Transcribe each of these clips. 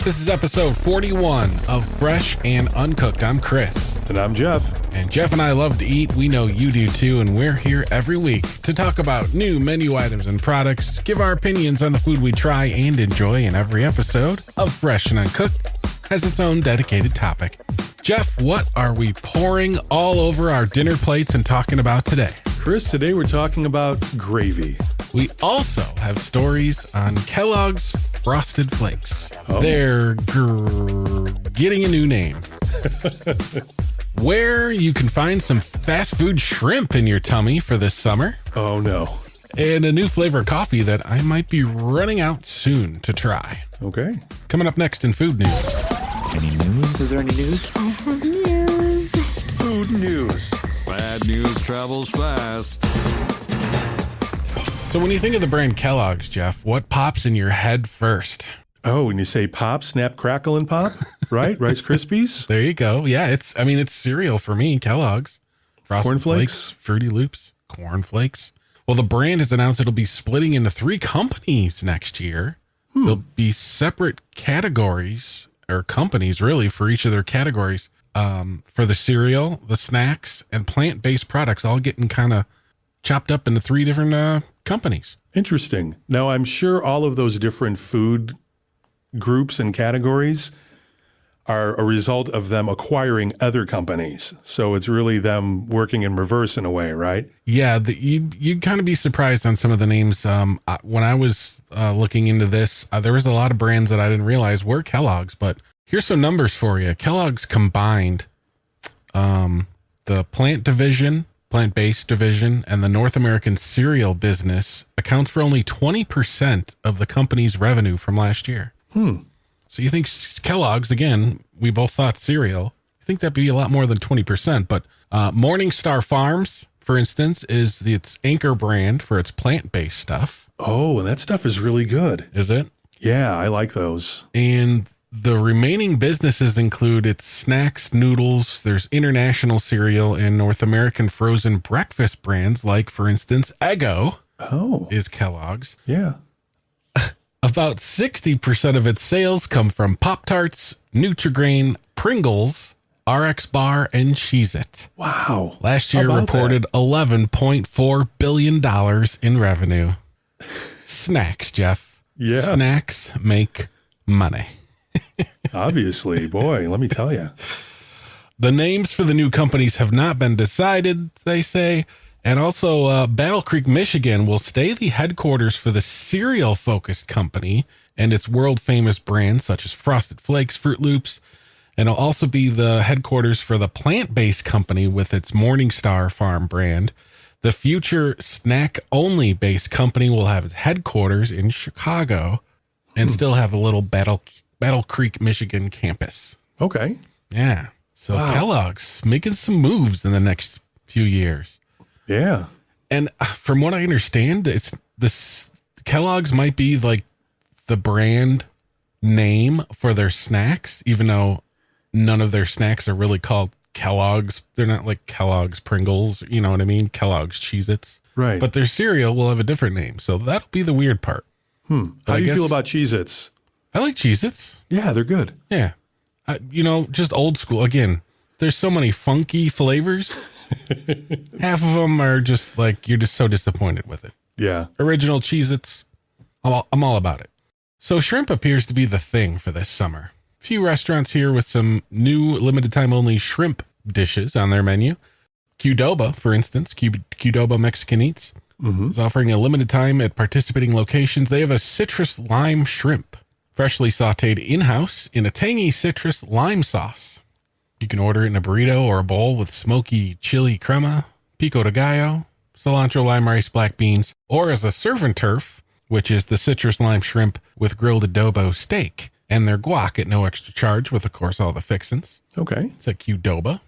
This is episode 41 of Fresh and Uncooked. I'm Chris. And I'm Jeff. And Jeff and I love to eat. We know you do too. And we're here every week to talk about new menu items and products, give our opinions on the food we try and enjoy. In every episode of Fresh and Uncooked has its own dedicated topic. Jeff, what are we pouring all over our dinner plates and talking about today? Chris, today we're talking about gravy. We also have stories on Kellogg's Frosted Flakes. Oh. They're getting a new name. Where you can find some fast food shrimp in your tummy for this summer. Oh, no. And a new flavor of coffee that I might be running out soon to try. Okay. Coming up next in food news. Any news? Is there any news? I have news. Food news. Bad news travels fast. So when you think of the brand Kellogg's, Jeff, what pops in your head first? Oh, when you say pop, snap, crackle, and pop, right? Rice Krispies? There you go. Yeah, it's cereal for me, Kellogg's. Frosted Corn Flakes, Flakes? Fruity Loops, Corn Flakes. Well, the brand has announced it'll be splitting into 3 companies next year. There'll be separate categories, or companies really, for each of their categories. For the cereal, the snacks, and plant-based products, all getting kind of chopped up into 3 different companies. Interesting. Now, I'm sure all of those different food groups and categories are a result of them acquiring other companies. So it's really them working in reverse in a way, right? Yeah, you'd kind of be surprised on some of the names. When I was looking into this, there was a lot of brands that I didn't realize were Kellogg's, but here's some numbers for you. Kellogg's combined the plant-based division, and the North American cereal business accounts for only 20% of the company's revenue from last year. So you think Kellogg's, again, we both thought cereal. I think that'd be a lot more than 20%. But Morningstar Farms, for instance, is its anchor brand for its plant-based stuff. Oh, and that stuff is really good. Is it? Yeah, I like those. And the remaining businesses include its snacks, noodles, there's international cereal, and North American frozen breakfast brands like, for instance, Eggo is Kellogg's. Yeah. About 60% of its sales come from Pop-Tarts, Nutri-Grain, Pringles, RX Bar, and Cheez-It. Wow. Last year How about reported $11.4 billion in revenue. Snacks, Jeff. Yeah. Snacks make money. Obviously. Boy, let me tell you. The names for the new companies have not been decided, they say. And also, Battle Creek, Michigan will stay the headquarters for the cereal-focused company and its world-famous brands such as Frosted Flakes, Fruit Loops. And it'll also be the headquarters for the plant-based company with its Morningstar Farm brand. The future snack-only based company will have its headquarters in Chicago and still have a little Battle Creek, Michigan campus. Okay. Yeah. So Wow. Kellogg's making some moves in the next few years. Yeah. And from what I understand, it's this Kellogg's might be like the brand name for their snacks, even though none of their snacks are really called Kellogg's. They're not like Kellogg's Pringles, you know what I mean? Kellogg's Cheez-Its. Right. But their cereal will have a different name. So that'll be the weird part. How do you feel about Cheez-Its? I like Cheez-Its. Yeah, they're good. Yeah. Just old school. Again, there's so many funky flavors. Half of them are just like, you're just so disappointed with it. Yeah. Original Cheez-Its, I'm all about it. So shrimp appears to be the thing for this summer. A few restaurants here with some new limited time only shrimp dishes on their menu. QDOBA, for instance, QDOBA Mexican Eats, is offering a limited time at participating locations. They have a citrus lime shrimp, freshly sauteed in-house in a tangy citrus lime sauce. You can order it in a burrito or a bowl with smoky chili crema, pico de gallo, cilantro, lime rice, black beans, or as a surf and turf, which is the citrus lime shrimp with grilled adobo steak and their guac at no extra charge with, of course, all the fixins. Okay. It's a QDOBA.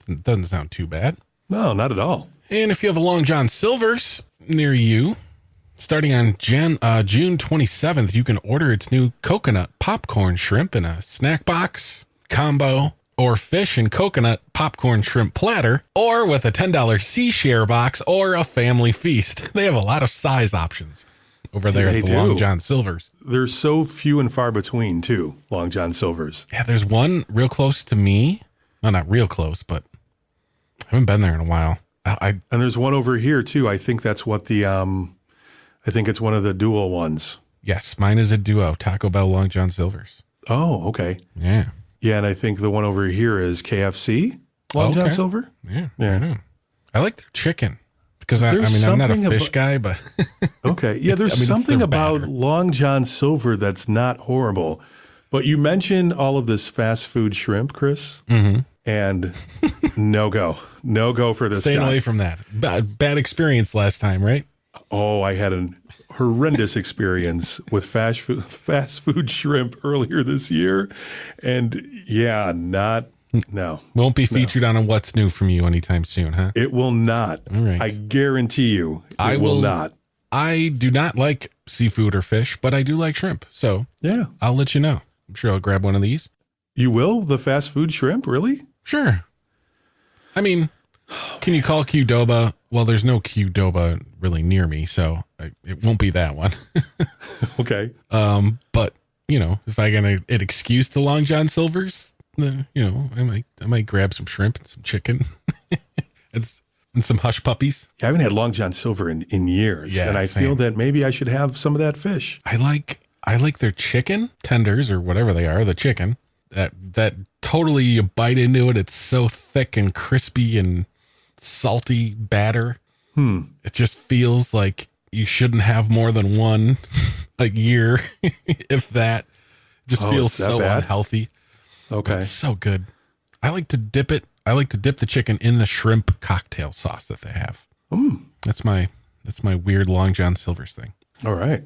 It doesn't sound too bad. No, not at all. And if you have a long John Silvers near you, starting on June 27th, you can order its new coconut popcorn shrimp in a snack box, combo, or fish and coconut popcorn shrimp platter, or with a $10 sea share box or a family feast. They have a lot of size options. over there They at the do. Long John Silvers. They're so few and far between, too, Long John Silver's. Yeah, there's one real close to me. Well, not real close, but I haven't been there in a while. And there's one over here, too. I think that's what I think it's one of the dual ones. Yes, mine is a duo, Taco Bell, Long John Silvers. Oh, okay. Yeah. Yeah, and I think the one over here is KFC, Long John Okay. Silver. Yeah. Yeah. I know. I like their chicken because I'm not a something fish guy, but Okay. Yeah, there's it's something their about batter. Long John Silver that's not horrible. But you mentioned all of this fast food shrimp, Chris, and no go for this staying guy. away from that. Bad experience last time, right? Oh, I had an horrendous experience with fast food shrimp earlier this year. And yeah, no, Won't be featured on a What's New from you anytime soon, huh? it will not. All right. I guarantee you I it will will- not. I do not like seafood or fish, but I do like shrimp. So Yeah. I'll let you know. I'm sure I'll grab one of these. You will? The fast food shrimp? Really? Sure. I mean, can you call QDOBA? Well, there's no QDOBA really near me, so it won't be that one. Okay. But if I get an excuse to Long John Silver's, then, I might grab some shrimp and some chicken and some hush puppies. Yeah, I haven't had Long John Silver in years. Yeah, and I same. feel that maybe I should have some of that fish. I like their chicken tenders or whatever they are, the chicken that totally you bite into it. It's so thick and crispy and salty batter. It just feels like you shouldn't have more than one a year, if that. It just feels it's that so bad? unhealthy. Okay. It's so good. I like to dip the chicken in the shrimp cocktail sauce that they have. That's my weird Long John Silver's thing. All right.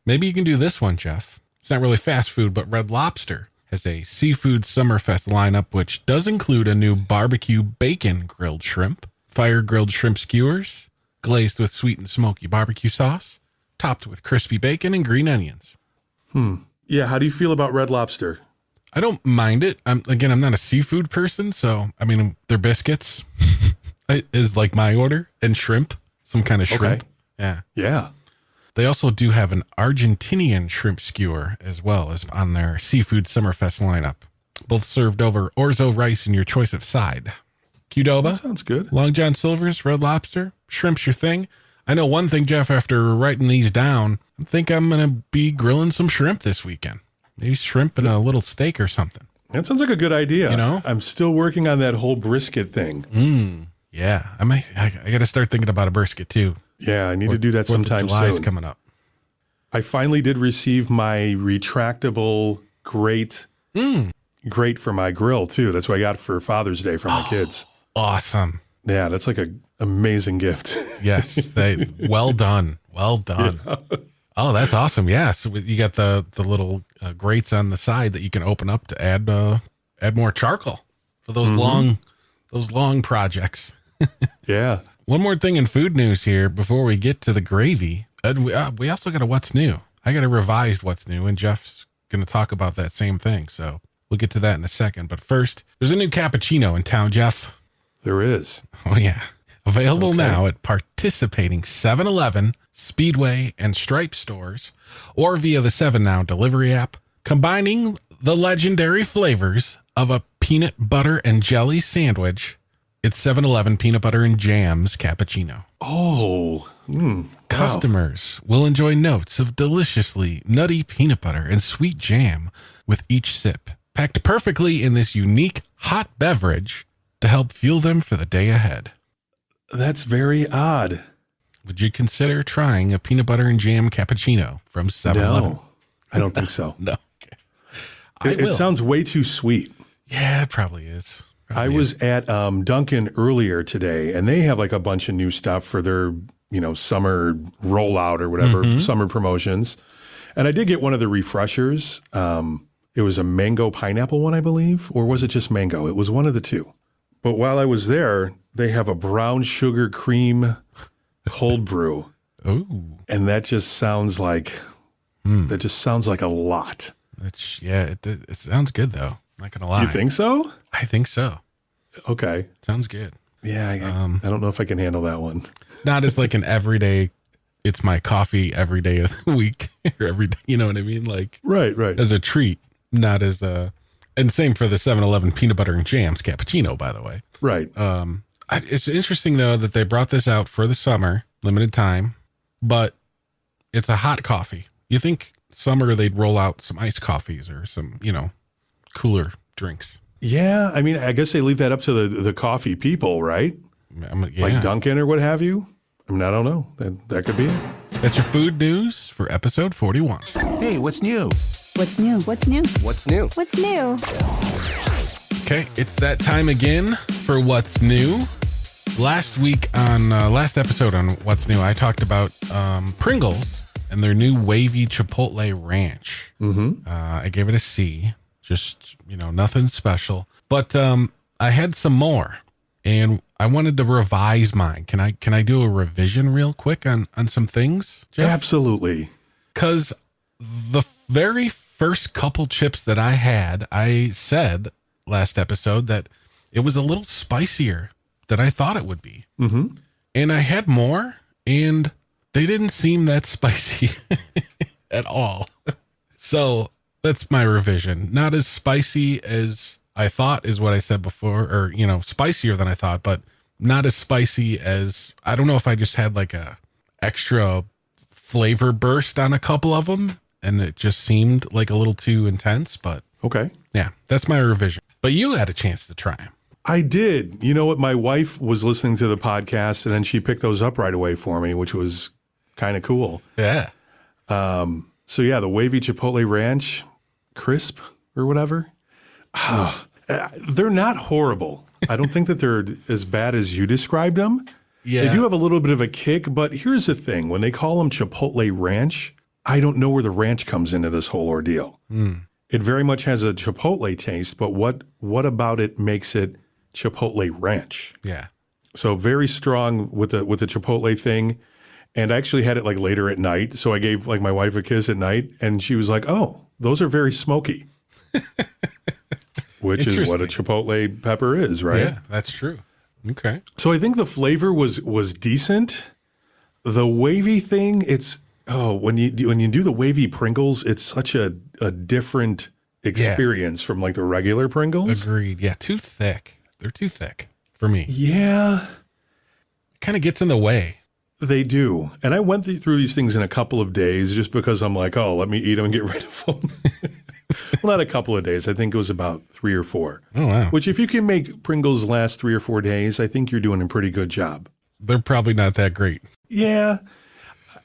Maybe you can do this one, Jeff. It's not really fast food, but Red Lobster has a seafood summerfest lineup, which does include a new barbecue bacon grilled shrimp, fire grilled shrimp skewers, glazed with sweet and smoky barbecue sauce, topped with crispy bacon and green onions. Yeah, how do you feel about Red Lobster? I don't mind it. I'm not a seafood person, so their biscuits is like my order, and shrimp, some kind of shrimp. Okay. Yeah. Yeah. They also do have an Argentinian shrimp skewer as well as on their seafood summerfest lineup. Both served over orzo rice in your choice of side. QDOBA, That sounds good. Long John Silver's, Red Lobster, shrimp's your thing. I know one thing, Jeff, after writing these down, I think I'm going to be grilling some shrimp this weekend. Maybe shrimp and a little steak or something. That sounds like a good idea. I'm still working on that whole brisket thing. Yeah, I got to start thinking about a brisket too. Yeah, I need to do that sometime July's soon. coming up. I finally did receive my retractable grate for my grill too. That's what I got for Father's Day from my kids. Awesome. Yeah, that's like an amazing gift. Yes, well done. Well done. Yeah. Oh, that's awesome. Yeah, so you got the little grates on the side that you can open up to add more charcoal for those long projects. Yeah. One more thing in food news here before we get to the gravy. And we also got a what's new. I got a revised what's new, and Jeff's going to talk about that same thing. So we'll get to that in a second. But first, there's a new cappuccino in town, Jeff. There is. Oh, yeah. Available Okay. now at participating 7-Eleven, Speedway, and Stripe stores, or via the 7 Now delivery app, combining the legendary flavors of a peanut butter and jelly sandwich. It's 7-Eleven peanut butter and jams cappuccino. Oh. Wow. Customers will enjoy notes of deliciously nutty peanut butter and sweet jam with each sip, packed perfectly in this unique hot beverage to help fuel them for the day ahead. That's very odd. Would you consider trying a peanut butter and jam cappuccino from 7-Eleven? No, I don't think so. No. Okay. It sounds way too sweet. Yeah, it probably is. I was at Dunkin' earlier today, and they have like a bunch of new stuff for their, summer rollout or whatever, summer promotions. And I did get one of the refreshers. It was a mango pineapple one, I believe, or was it just mango? It was one of the two. But while I was there, they have a brown sugar cream cold brew. Ooh. And that just sounds like a lot. It sounds good though. Not gonna lie. You think so? I think so. Okay. Sounds good. Yeah, I don't know if I can handle that one. Not as like an everyday it's my coffee every day of the week or every day. You know what I mean? Like Right. as a treat, not as a, and same for the 7-Eleven peanut butter and jams cappuccino, by the way. Right. It's interesting though that they brought this out for the summer, limited time, but it's a hot coffee. You think summer they'd roll out some iced coffees or some, cooler drinks. Yeah. I mean, I guess they leave that up to the coffee people, right? Like Dunkin' or what have you. I mean, I don't know. That could be it. That's your food news for episode 41. Hey, what's new? What's new? What's new? What's new? What's new? Okay, it's that time again for What's New. Last week on last episode on What's New, I talked about Pringles and their new Wavy Chipotle Ranch. I gave it a C. Just, nothing special. But I had some more, and I wanted to revise mine. Can I do a revision real quick on some things, Jeff? Absolutely. Because the very first couple chips that I had, I said last episode that it was a little spicier than I thought it would be. And I had more, and they didn't seem that spicy at all. So that's my revision. Not as spicy as I thought is what I said before, or, spicier than I thought, but not as spicy as, I don't know if I just had like a extra flavor burst on a couple of them and it just seemed like a little too intense, but Okay. yeah, that's my revision. But you had a chance to try them. I did. You know what? My wife was listening to the podcast and then she picked those up right away for me, which was kind of cool. Yeah. So yeah, the Wavy Chipotle Ranch crisp or whatever. They're not horrible. I don't think that they're as bad as you described them. Yeah. They do have a little bit of a kick, but here's the thing. When they call them Chipotle Ranch, I don't know where the ranch comes into this whole ordeal. It very much has a Chipotle taste, but what about it makes it Chipotle Ranch? Yeah. So very strong with the Chipotle thing. And I actually had it like later at night. So I gave like my wife a kiss at night and she was like, oh, those are very smoky, which is what a Chipotle pepper is, right? Yeah, that's true. Okay. So I think the flavor was decent. The wavy thing, when you do the wavy Pringles, it's such a different experience from like the regular Pringles. Agreed. Yeah, too thick. They're too thick for me. Yeah. It kind of gets in the way. They do. And I went through these things in a couple of days just because I'm like, oh, let me eat them and get rid of them. Well, not a couple of days. I think it was about 3 or 4. Oh, wow. Which if you can make Pringles last 3 or 4 days, I think you're doing a pretty good job. They're probably not that great. Yeah.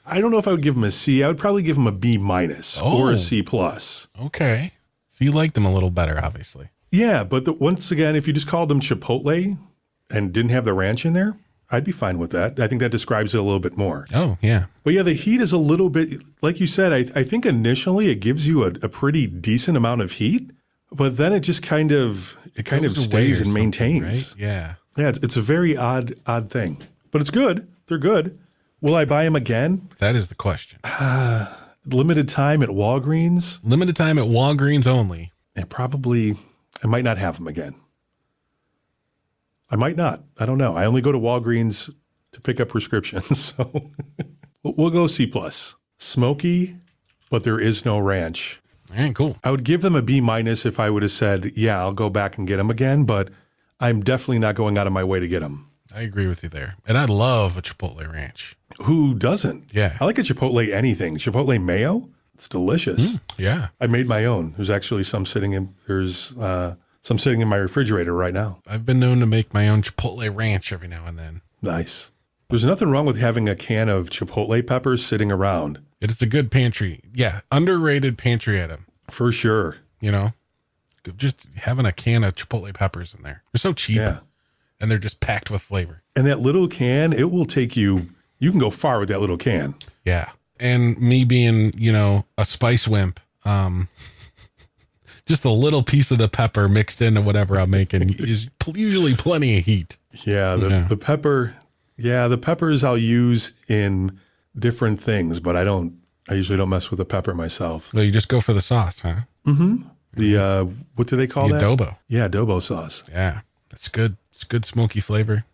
I don't know if I would give them a C. I would probably give them a B- or a C+. Okay. So you like them a little better, obviously. Yeah, but once again, if you just called them Chipotle and didn't have the ranch in there, I'd be fine with that. I think that describes it a little bit more. Oh, yeah. But yeah, the heat is a little bit, like you said, I think initially it gives you a pretty decent amount of heat, but then it just kind of stays and maintains. Right? Yeah. Yeah, it's a very odd thing. But it's good. They're good. Will I buy them again? That is the question. Limited time at Walgreens? Limited time at Walgreens only. And I might not have them again. I might not. I don't know. I only go to Walgreens to pick up prescriptions. So we'll go C+. Smoky, but there is no ranch. All right, cool. I would give them a B- if I would have said, yeah, I'll go back and get them again, but I'm definitely not going out of my way to get them. I agree with you there. And I love a Chipotle Ranch. Who doesn't? Yeah. I like a Chipotle anything. Chipotle mayo? It's delicious. Yeah. I made my own. There's actually some sitting in my refrigerator right now. I've been known to make my own Chipotle Ranch every now and then. Nice. There's nothing wrong with having a can of Chipotle peppers sitting around. It's a good pantry. Yeah. Underrated pantry item. For sure. Just having a can of Chipotle peppers in there. They're so cheap. Yeah. And they're just packed with flavor. And that little can, it will take you can go far with that little can. Yeah. And me being, a spice wimp, just a little piece of the pepper mixed into whatever I'm making is usually plenty of heat. Yeah. The pepper. Yeah. The peppers I'll use in different things, but I usually don't mess with the pepper myself. Well, you just go for the sauce, huh? Mm-hmm. The, what do they call that? Adobo. Yeah. Adobo sauce. Yeah. That's good. It's good smoky flavor.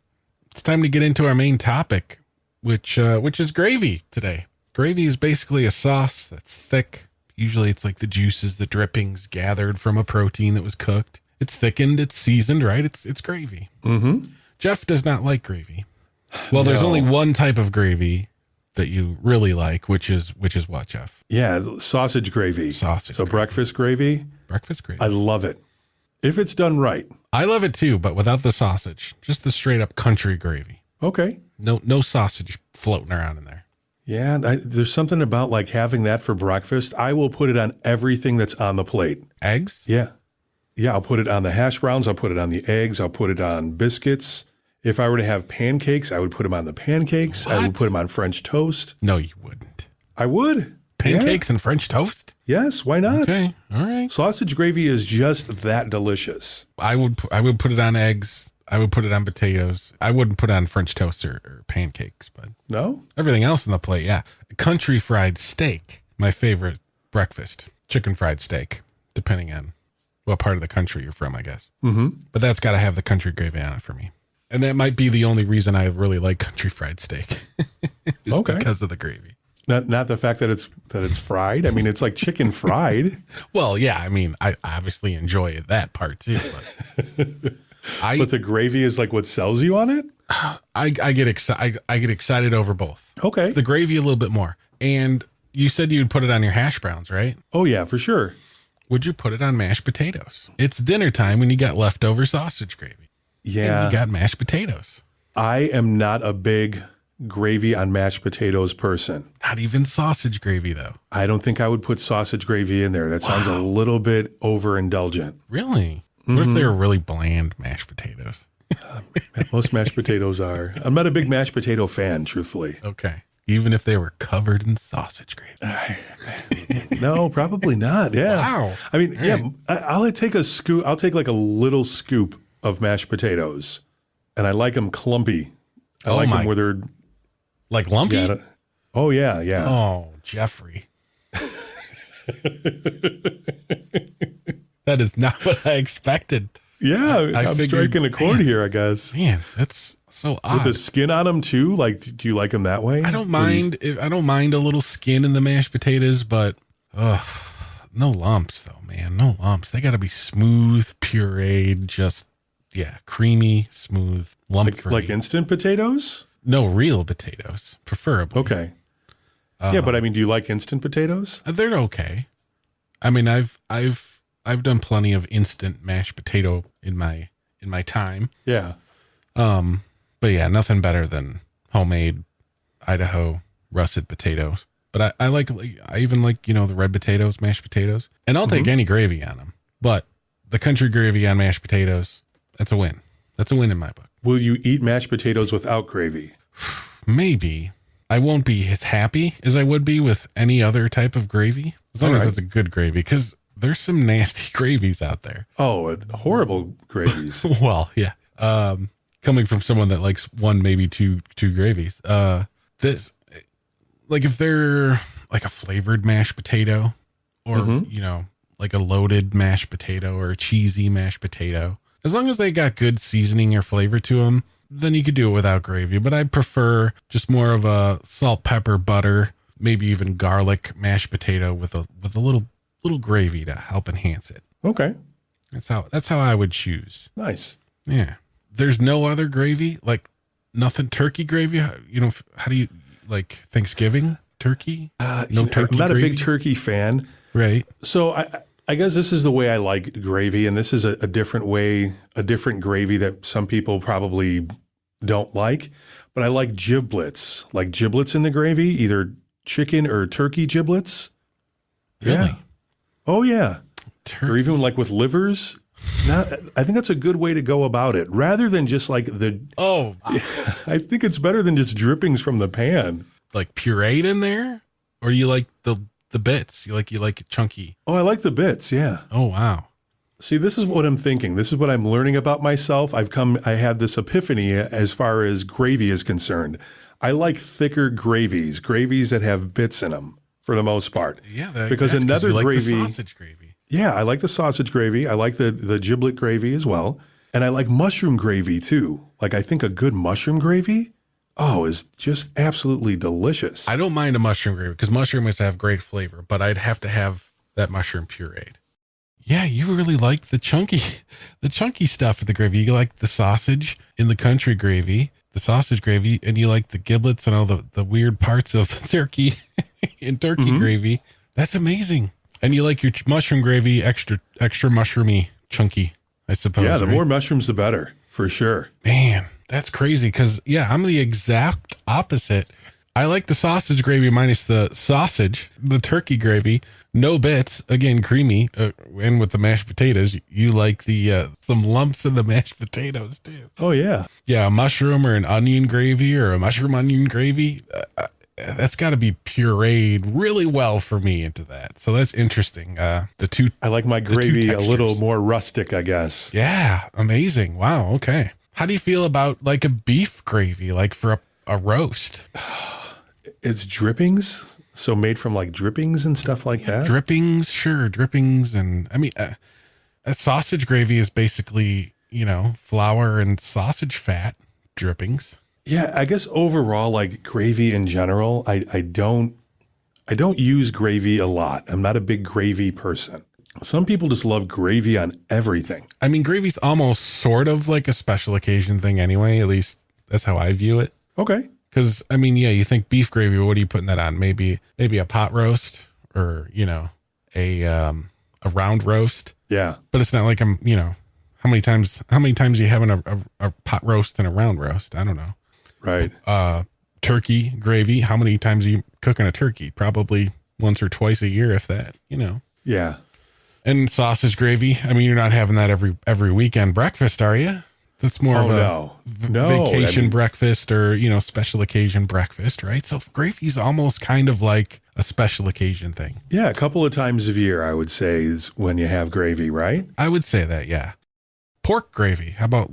It's time to get into our main topic. which is gravy today. Gravy is basically a sauce that's thick. Usually it's like the juices, the drippings gathered from a protein that was cooked. It's thickened, it's seasoned, right? It's gravy. Mm-hmm. Jeff does not like gravy. Well, there's No. only one type of gravy that you really like, which is what, Jeff? Yeah, sausage gravy. Sausage So gravy. breakfast gravy, Breakfast gravy. I love it. If it's done right. I love it too, but without the sausage. Just the straight up country gravy. Okay. No sausage floating around in there. Yeah, there's something about like having that for breakfast. I will put it on everything that's on the plate. Eggs? Yeah. Yeah, I'll put it on the hash browns. I'll put it on the eggs. I'll put it on biscuits. If I were to have pancakes, I would put them on the pancakes. I would What? put them on French toast. No, you wouldn't. I would. Pancakes and French toast? Yeah. Yes, why not? Okay, all right. Sausage gravy is just that delicious. I would put it on eggs. I would put it on potatoes. I wouldn't put it on French toast or pancakes, but No? everything else on the plate, yeah. Country fried steak, my favorite breakfast. Chicken fried steak, depending on what part of the country you're from, I guess. Mm-hmm. But that's got to have the country gravy on it for me. And that might be the only reason I really like country fried steak. is Okay. because of the gravy. Not the fact that it's fried. I mean, it's like chicken fried. Well, yeah, I mean, I obviously enjoy that part too, but But the gravy is like what sells you on it? I get excited. I get excited over both. Okay. The gravy a little bit more. And you said you'd put it on your hash browns, right? Oh, yeah, for sure. Would you put it on mashed potatoes? It's dinner time when you got leftover sausage gravy. And Yeah. you got mashed potatoes. I am not a big gravy on mashed potatoes person. Not even sausage gravy, though. I don't think I would put sausage gravy in there. That sounds a little bit overindulgent. Really? What if they were really bland mashed potatoes? Most mashed potatoes are. I'm not a big mashed potato fan, truthfully. Okay. Even if they were covered in sausage gravy. No, probably not. Yeah. Wow. I mean, yeah, I'll take a scoop. I'll take like a little scoop of mashed potatoes, and I like them clumpy. I Oh like my- them where they're. Like lumpy? Yeah, oh yeah, yeah. Oh, Jeffrey. That is not what I expected. Yeah, I I'm figured- striking a chord here, I guess. Man, that's so With odd. the skin on them too. Like, do you like them that way? I don't mind. I don't mind a little skin in the mashed potatoes, but no lumps though, man. No lumps. They got to be smooth, pureed, just creamy, smooth, lump free. Like instant potatoes? No real potatoes, preferably. Okay. Yeah, but I mean, do you like instant potatoes? They're okay. I mean, I've done plenty of instant mashed potato in my time. Yeah. But yeah, nothing better than homemade Idaho russet potatoes. But I even like, the red potatoes, mashed potatoes, and I'll take any gravy on them. But the country gravy on mashed potatoes, that's a win. That's a win in my book. Will you eat mashed potatoes without gravy? Maybe I won't be as happy as I would be with any other type of gravy, as long as it's a good gravy, because there's some nasty gravies out there. Oh, horrible gravies. Well, yeah. Coming from someone that likes one, maybe two gravies. This, like if they're like a flavored mashed potato or, like a loaded mashed potato or a cheesy mashed potato, as long as they got good seasoning or flavor to them, then you could do it without gravy. But I prefer just more of a salt, pepper, butter, maybe even garlic mashed potato with a little gravy to help enhance it. Okay. That's how I would choose. Nice. Yeah. There's no other gravy, like nothing turkey gravy. How do you like Thanksgiving turkey? No turkey. I'm not gravy? a big turkey fan. Right. So I guess this is the way I like gravy, and this is a different way, a different gravy that some people probably don't like. But I like giblets in the gravy, either chicken or turkey giblets. Really? Yeah. Oh yeah. Turkey. Or even like with livers. I think that's a good way to go about it, rather than just like Oh, I think it's better than just drippings from the pan. like pureed in there, or do you like the bits? You like it chunky? Oh, I like the bits. Yeah. Oh wow. See, this is what I'm thinking. This is what I'm learning about myself. I had this epiphany as far as gravy is concerned. I like thicker gravies that have bits in them for the most part. Yeah, because another you like gravy, the sausage gravy. Yeah, I like the sausage gravy. I like the giblet gravy as well, and I like mushroom gravy too. Like I think a good mushroom gravy. oh, is just absolutely delicious. I don't mind a mushroom gravy because mushrooms have great flavor, but I'd have to have that mushroom pureed. Yeah, you really like the chunky stuff of the gravy. You like the sausage in the country gravy, the sausage gravy, and you like the giblets and all the weird parts of the turkey in turkey gravy. That's amazing. And you like your mushroom gravy extra mushroomy, chunky, I suppose. Yeah, the right? more mushrooms, the better, for sure. Man, that's crazy because, yeah, I'm the exact opposite. I like the sausage gravy minus the sausage, the turkey gravy, no bits, again, creamy, and with the mashed potatoes. You like the some lumps in the mashed potatoes, too. Oh, yeah. Yeah, a mushroom or an onion gravy or a mushroom onion gravy, that's got to be pureed really well for me into that. So that's interesting. The two. I like my two gravy a little textures. more rustic, I guess. Yeah, amazing. Wow, okay. How do you feel about like a beef gravy, like for a roast? It's drippings, so made from like drippings and stuff like that. Drippings, sure, drippings. And I mean, a sausage gravy is basically, flour and sausage fat drippings. Yeah, I guess overall, like gravy in general, I don't use gravy a lot. I'm not a big gravy person. Some people just love gravy on everything. I mean, gravy's almost sort of like a special occasion thing anyway. At least that's how I view it. Okay. Because, I mean, yeah, you think beef gravy, what are you putting that on? Maybe a pot roast or, a round roast. Yeah. But it's not like how many times are you having a pot roast and a round roast? I don't know. Right. Turkey gravy. How many times are you cooking a turkey? Probably once or twice a year, if that, Yeah. And sausage gravy. I mean, you're not having that every weekend breakfast, are you? That's more of a vacation breakfast or, special occasion breakfast, right? So gravy's almost kind of like a special occasion thing. Yeah, a couple of times a year, I would say, is when you have gravy, right? I would say that, yeah. Pork gravy. How about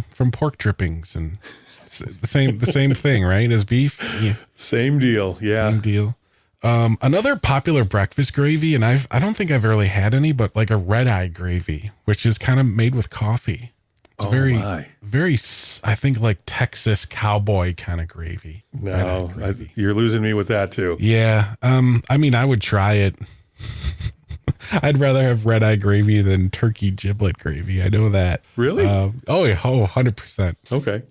from pork drippings and the same thing, right? As beef. Yeah. Same deal. Yeah. Same deal. Another popular breakfast gravy, and I don't think I've really had any, but like a red eye gravy, which is kind of made with coffee. It's very, I think like Texas cowboy kind of gravy. No, you're losing me with that too. Yeah. I mean, I would try it. I'd rather have red eye gravy than turkey giblet gravy. I know that. Really? Oh yeah. Oh, 100%. Okay.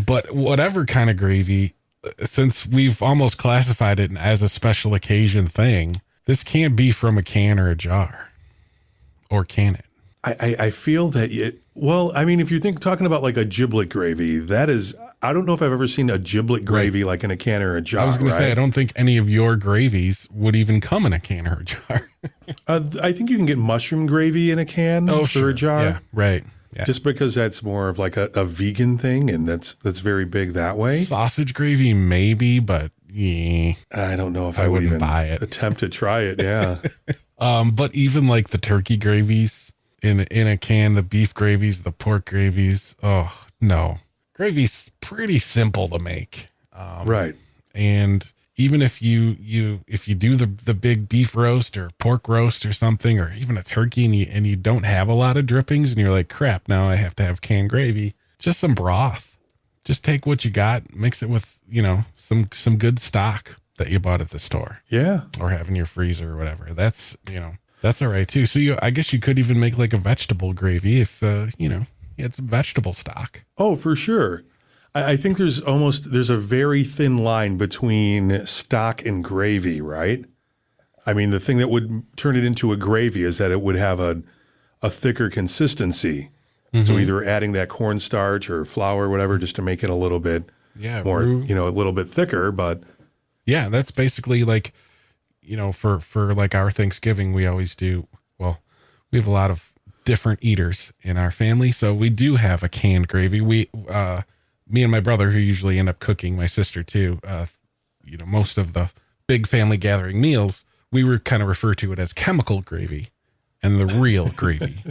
But whatever kind of gravy, since we've almost classified it as a special occasion thing, this can't be from a can or a jar, or can it? I feel that if you're talking about like a giblet gravy, that is, I don't know if I've ever seen a giblet gravy like in a can or a jar. I was going to say, I don't think any of your gravies would even come in a can or a jar. I think you can get mushroom gravy in a can or a jar. Yeah, right. Yeah. Just because that's more of like a vegan thing, and that's very big that way. Sausage gravy, maybe, but yeah. I don't know if I would even buy it. Attempt to try it. Yeah. But even like the turkey gravies in a can, the beef gravies, the pork gravies. Oh no, gravy's pretty simple to make. Right. And even if you do the big beef roast or pork roast or something, or even a turkey, and you don't have a lot of drippings, and you're like, crap, now I have to have canned gravy. Just some broth. Just take what you got, mix it with some good stock that you bought at the store. Yeah. Or have in your freezer or whatever. That's that's all right too. So I guess you could even make like a vegetable gravy if you had some vegetable stock. Oh, for sure. I think there's a very thin line between stock and gravy, right? I mean, the thing that would turn it into a gravy is that it would have a thicker consistency. Mm-hmm. So either adding that cornstarch or flour or whatever just to make it a little bit more, a little bit thicker. But yeah, that's basically like, for like our Thanksgiving, we always do. Well, we have a lot of different eaters in our family, so we do have a canned gravy. Me and my brother, who usually end up cooking, my sister too, most of the big family gathering meals, we were kind of refer to it as chemical gravy and the real gravy,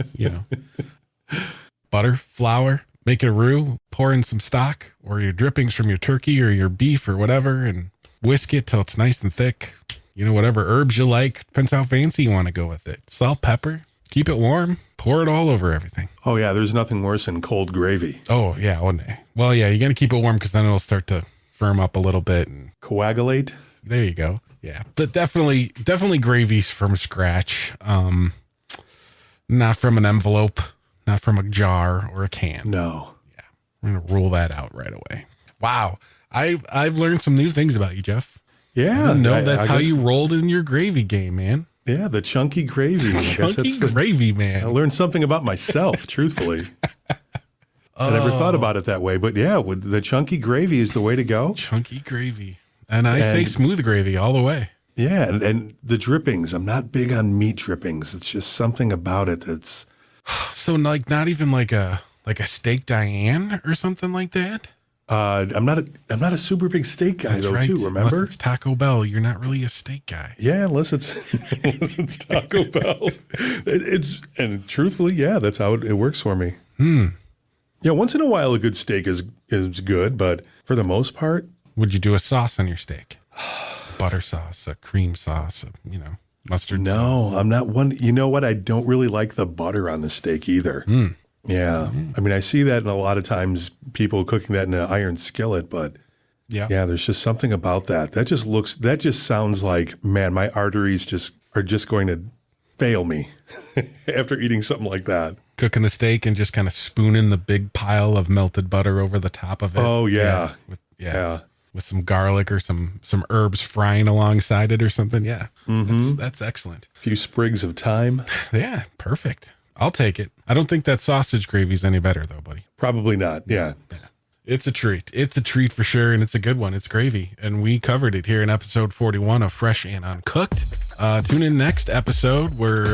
butter, flour, make it a roux, pour in some stock or your drippings from your turkey or your beef or whatever, and whisk it till it's nice and thick. Whatever herbs you like, depends how fancy you want to go with it. Salt, pepper, Keep it warm. Pour it all over everything. Oh, yeah. There's nothing worse than cold gravy. Oh, yeah. Well, yeah, you got to keep it warm because then it'll start to firm up a little bit. And Coagulate. there you go. Yeah. But definitely gravies from scratch. Not from an envelope, not from a jar or a can. No. Yeah. We're going to rule that out right away. Wow. I've learned some new things about you, Jeff. Yeah. I didn't know that's I how guess- you rolled in your gravy game, man. Yeah, the chunky gravy. I guess Chunky that's the- gravy, man. I learned something about myself, truthfully. I never thought about it that way, but yeah, with the chunky gravy is the way to go. Chunky gravy. And I say smooth gravy all the way. Yeah, and the drippings. I'm not big on meat drippings. It's just something about it that's So like not even like a steak Diane or something like that? I'm not a super big steak guy though too, remember? Unless it's Taco Bell, you're not really a steak guy. Yeah, unless it's Taco Bell. And truthfully, yeah, that's how it works for me. Yeah, once in a while a good steak is good, but for the most part, Would you do a sauce on your steak? Butter sauce, a cream sauce, mustard sauce. no, I'm not one. You know what? I don't really like the butter on the steak either. Yeah. I mean, I see that in a lot of times people cooking that in an iron skillet, but Yeah. yeah, there's just something about that. That just sounds like, man, my arteries are just going to fail me after eating something like that. Cooking the steak and just kind of spooning the big pile of melted butter over the top of it. Oh, yeah. Yeah. With some garlic or some herbs frying alongside it or something. Yeah. That's excellent. A few sprigs of thyme. Yeah. Perfect. I'll take it. I don't think that sausage gravy's any better though, buddy. Probably not. Yeah. It's a treat. It's a treat for sure. And it's a good one. It's gravy. And we covered it here in episode 41 of Fresh and Uncooked. Tune in next episode where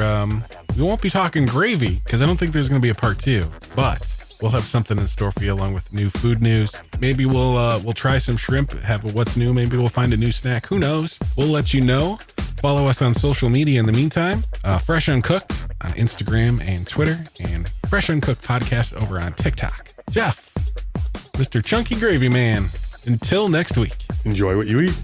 we won't be talking gravy because I don't think there's going to be a part 2, but we'll have something in store for you along with new food news. Maybe we'll try some shrimp, have a what's new. Maybe we'll find a new snack. Who knows? We'll let you know. Follow us on social media in the meantime. Fresh Uncooked on Instagram and Twitter, and Fresh Uncooked Podcast over on TikTok. Jeff, Mr. Chunky Gravy Man, until next week. Enjoy what you eat.